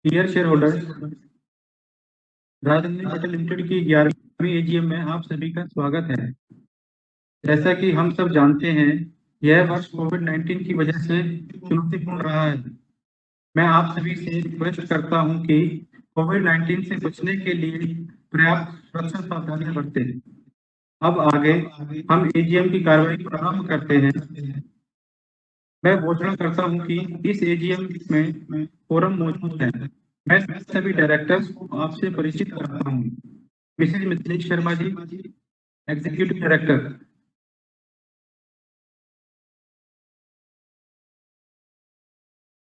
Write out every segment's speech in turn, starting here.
Dear shareholders, Rajnandini metal limited की 11वीं AGM में आप सभी का स्वागत है। जैसा कि हम सब जानते हैं, यह वर्ष कोविड-19 की वजह से चुनौतीपूर्ण रहा है। मैं आप सभी से रिक्वेस्ट करता हूं कि कोविड-19 से बचने के लिए पर्याप्त सुरक्षा सावधानियां बरतें। अब आगे हम एजीएम की कार्रवाई प्रारंभ करते हैं। मैं घोषणा करता हूं कि इस एजीएम में फोरम मौजूद है। मैं सभी डायरेक्टर्स को आपसे परिचित कराता हूं। Mrs Mithilesh Sharma ji, executive director.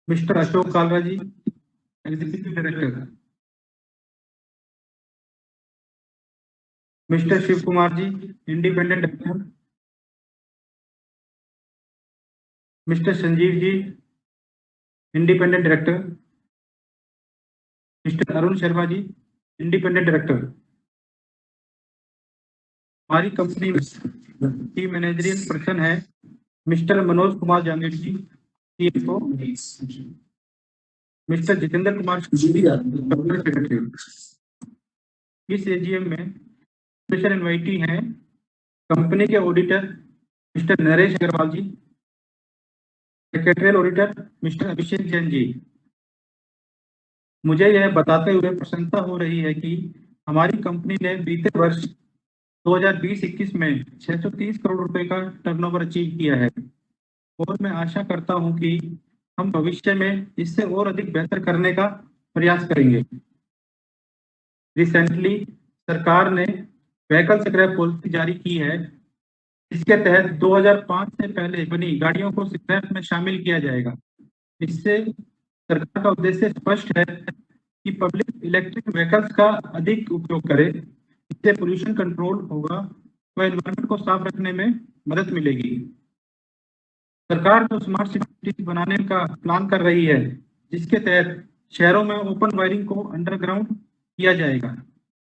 Mr Ashok Kalra ji, executive director. Mr Shiv Kumar ji, independent director. Mr Sanjeev ji, independent director. Mr Arun Sharma ji, independent director. हमारी कंपनी में टीम मैनेजरियल पर्सन है Mr Manoj Kumar Jangid ji, CFO. Mr Jitendra Kumar secretary. इस एजीएम में स्पेशल इनवाइटी हैं कंपनी के auditor Mr Naresh Agarwal ji, secretarial auditor Mr Abhishek Jain ji. मुझे यह बताते हुए प्रसन्नता हो रही है कि हमारी कंपनी ने बीते वर्ष 2020-21 में 630 करोड़ रुपए का टर्नओवर अचीव किया है और मैं आशा करता हूं कि हम भविष्य में इससे और अधिक बेहतर करने का प्रयास करेंगे। रिसेंटली सरकार ने व्हीकल स्क्रैप पॉलिसी जारी की है। इसके तहत 2005 से पहले बनी गाड़ियों को स्क्रैप में शामिल किया जाएगा। इससे सरकार का उद्देश्य स्पष्ट है कि पब्लिक इलेक्ट्रिक व्हीकल्स का अधिक उपयोग करे। इससे पोल्यूशन कंट्रोल होगा व एनवायरनमेंट को साफ रखने में मदद मिलेगी। सरकार जो स्मार्ट सिटी बनाने का प्लान कर रही है, जिसके तहत शहरों में ओपन वायरिंग को अंडरग्राउंड किया जाएगा।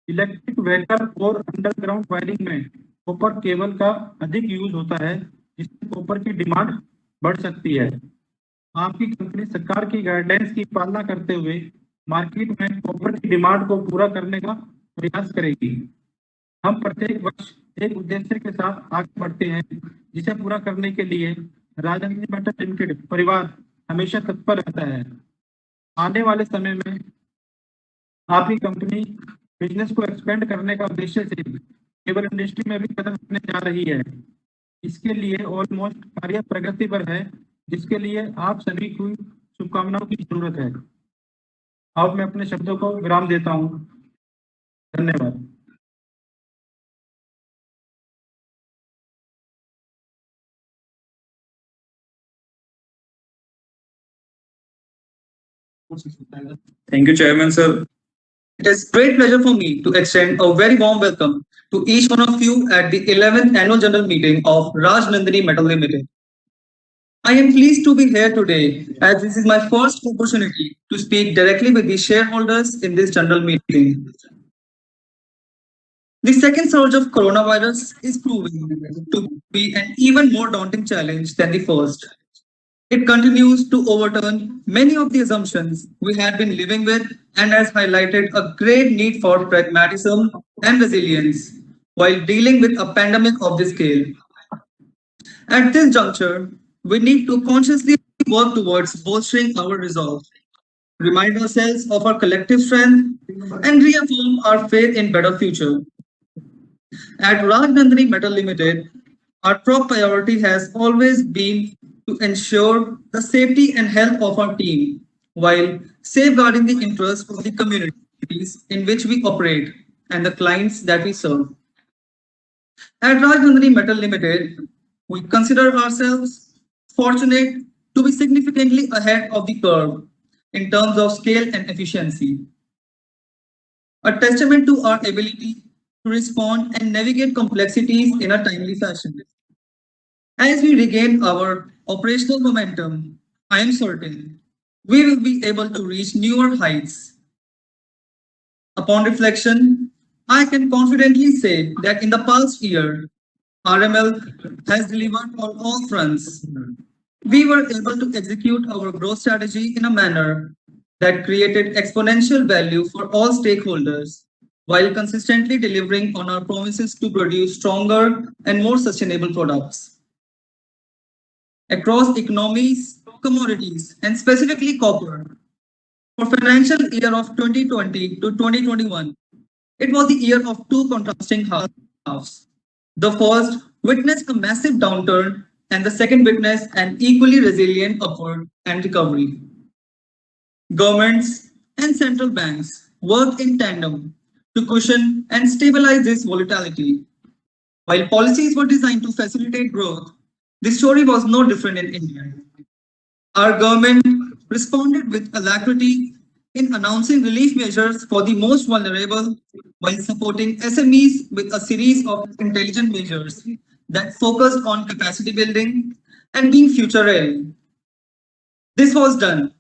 इलेक्ट्रिक व्हीकल और अंडरग्राउंड वायरिंग में कॉपर केबल का अधिक यूज होता है, जिससे कॉपर की डिमांड बढ़ सकती है। आपकी कंपनी सरकार की गाइडलाइंस की पालना करते हुए मार्केट में कॉपर की डिमांड को पूरा करने का प्रयास करेगी। हम प्रत्येक वर्ष एक उद्देश्य के साथ आगे बढ़ते हैं, जिसे पूरा करने के लिए राजनंदिनी मेटल लिमिटेड परिवार हमेशा तत्पर रहता है। आने वाले समय में आपकी कंपनी बिजनेस को एक्सपेंड करने का उद्देश्य से केबल इंडस्ट्री में भी कदम रखने जा रही है। इसके लिए ऑलमोस्ट कार्य प्रगति पर है, जिसके लिए आप सभी को शुभकामनाओं की जरूरत है। अब मैं अपने शब्दों को विराम देता हूँ। धन्यवाद। Thank you, Chairman, sir. It is great pleasure for me to extend a very warm welcome to each one of you at the 11th Annual General Meeting of Raj Nandini Metal Limited. I am pleased to be here today as this is my first opportunity to speak directly with the shareholders in this general meeting. The second surge of coronavirus is proving to be an even more daunting challenge than the first. It continues to overturn many of the assumptions we had been living with and has highlighted a great need for pragmatism and resilience while dealing with a pandemic of this scale. At this juncture, we need to consciously work towards bolstering our resolve, remind ourselves of our collective strength, and reaffirm our faith in better future. At Rajnandani Metal Limited, our top priority has always been to ensure the safety and health of our team while safeguarding the interests of the communities in which we operate and the clients that we serve. At Rajnandani Metal Limited, we consider ourselves fortunate to be significantly ahead of the curve in terms of scale and efficiency. A testament to our ability to respond and navigate complexities in a timely fashion. As we regain our operational momentum, I am certain we will be able to reach newer heights. Upon reflection, I can confidently say that in the past year, RML has delivered on all fronts. We were able to execute our growth strategy in a manner that created exponential value for all stakeholders while consistently delivering on our promises to produce stronger and more sustainable products. Across economies, commodities, and specifically copper, for financial year of 2020 to 2021, it was the year of two contrasting halves. The first witnessed a massive downturn, and the second witnessed an equally resilient upward and recovery. Governments and central banks worked in tandem to cushion and stabilize this volatility. While policies were designed to facilitate growth, the story was no different in India. Our government responded with alacrity in announcing relief measures for the most vulnerable while supporting SMEs with a series of intelligent measures that focused on capacity building and being future ready. This was done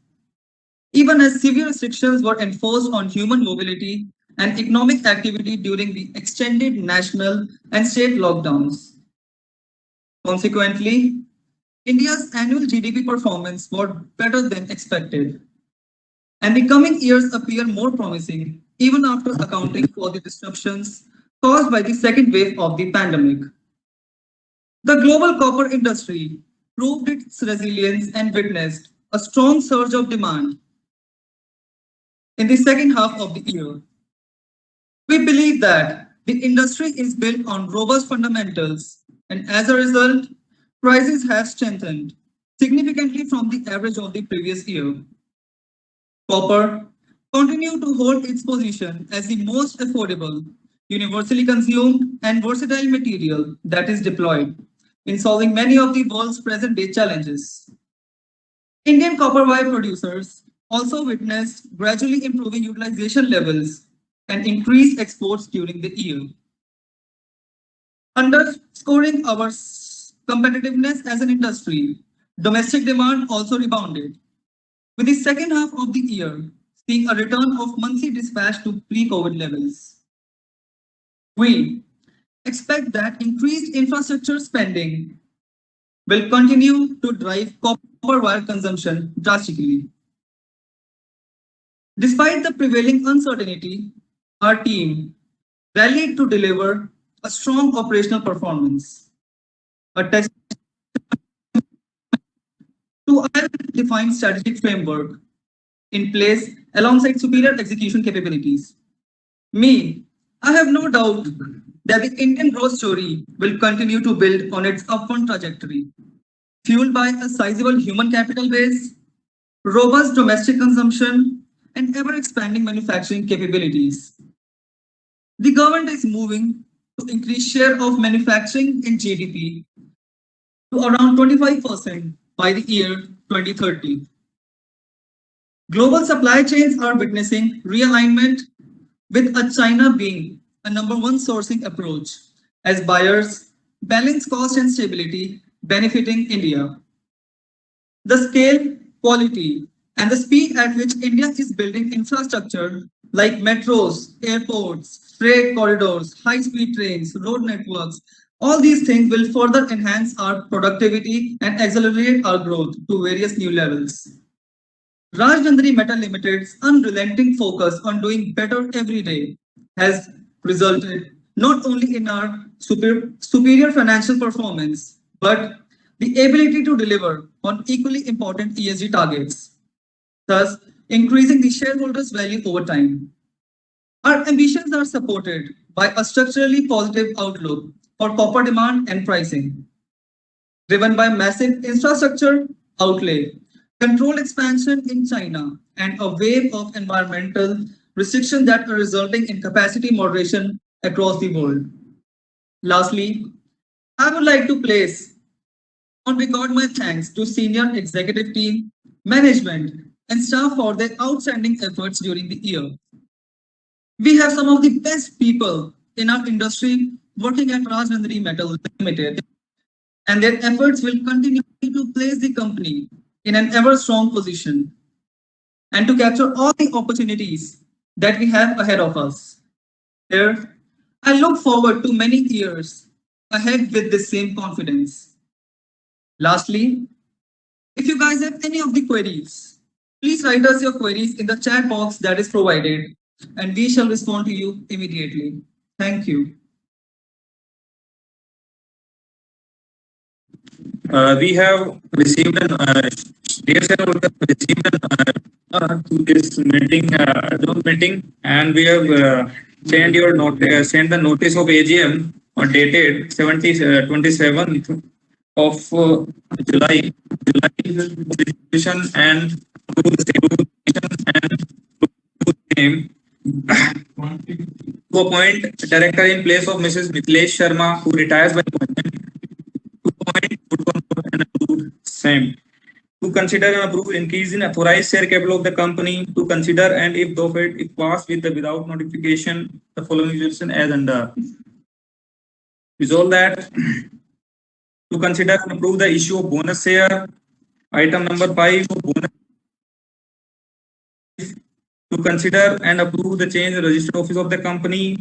even as severe restrictions were enforced on human mobility and economic activity during the extended national and state lockdowns. Consequently, India's annual GDP performance was better than expected, and the coming years appear more promising even after accounting for the disruptions caused by the second wave of the pandemic. The global copper industry proved its resilience and witnessed a strong surge of demand in the second half of the year. We believe that the industry is built on robust fundamentals, and as a result, prices have strengthened significantly from the average of the previous year. Copper continued to hold its position as the most affordable, universally consumed, and versatile material that is deployed in solving many of the world's present-day challenges. Indian copper wire producers also witnessed gradually improving utilization levels and increased exports during the year, underscoring our competitiveness as an industry. Domestic demand also rebounded, with the second half of the year seeing a return of monthly dispatch to pre-COVID levels. We expect that increased infrastructure spending will continue to drive copper wire consumption drastically. Despite the prevailing uncertainty, our team rallied to deliver a strong operational performance, a test to our defined strategic framework in place alongside superior execution capabilities. I have no doubt that the Indian growth story will continue to build on its upward trajectory, fueled by a sizable human capital base, robust domestic consumption, and ever-expanding manufacturing capabilities. The government is moving to increase share of manufacturing in GDP to around 25% by the year 2030. Global supply chains are witnessing realignment, with China being a number one sourcing approach as buyers balance cost and stability, benefiting India. The scale, quality, and the speed at which India is building infrastructure like metros, airports, freight corridors, high-speed trains, road networks, all these things will further enhance our productivity and accelerate our growth to various new levels. Rajnandani Metal Limited's unrelenting focus on doing better every day has resulted not only in our superior financial performance, but the ability to deliver on equally important ESG targets, thus increasing the shareholders' value over time. Our ambitions are supported by a structurally positive outlook for copper demand and pricing, driven by massive infrastructure outlay, controlled expansion in China, and a wave of environmental restrictions that are resulting in capacity moderation across the world. Lastly, I would like to place on record my thanks to senior executive team, management, and staff for their outstanding efforts during the year. We have some of the best people in our industry working at Rajnandani Metal Limited, and their efforts will continue to place the company in an ever strong position and to capture all the opportunities that we have ahead of us. Here, I look forward to many years ahead with the same confidence. Lastly, if you guys have any of the queries Please write us your queries in the chat box that is provided, and we shall respond to you immediately. Thank you. We have received an dear shareholder received an to this meeting Zoom meeting, and we have sent your sent the notice of AGM dated 27th of July distribution and to the same to appoint director in place of Mrs. Mithilesh Sharma, who retires by appointment. To appoint and approve same. To consider and approve increase in authorized share capital of the company. To consider and if though it passed with the without notification the following resolution as under. Resolve that to consider and approve the issue of bonus share. Item number 5 bonus. To consider and approve the change in the registered office of the company.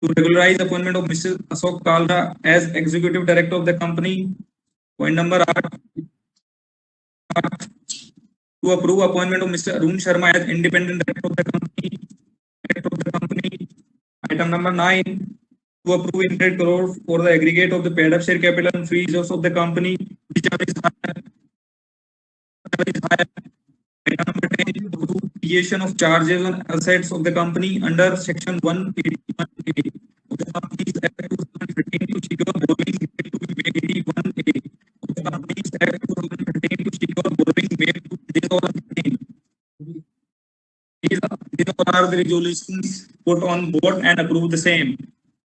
To regularize the appointment of Mr. Ashok Kalra as executive director of the company. Point number 8. To approve appointment of Mr. Arun Sharma as independent director of the company. Item number 9. To approve 100 crore for the aggregate of the paid up share capital and free reserves of the company, whichever is higher. Item number 10. To approve creation of charges on assets of the company under section 181A of the Companies Act 2013 to secure borrowing made to be made 81A of the Companies Act 2013 to secure borrowing made to this or these are the resolutions put on board and approve the same.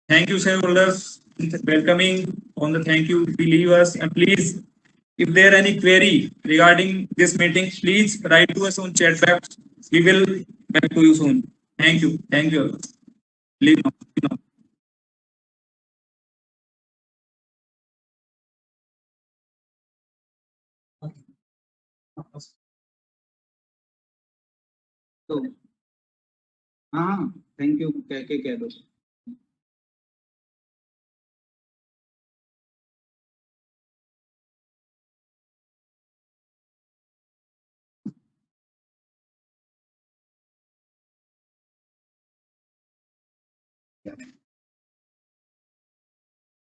Thank you, shareholders, welcoming on the thank you. Believe us, and please, if there are any query regarding this meeting, please write to us on chat box. We will back to you soon. Thank you. Thank you. Leave now. तो हाँ thank you कह के कह दो.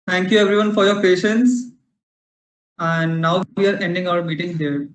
Thank you everyone for your patience. And now we are ending our meeting here.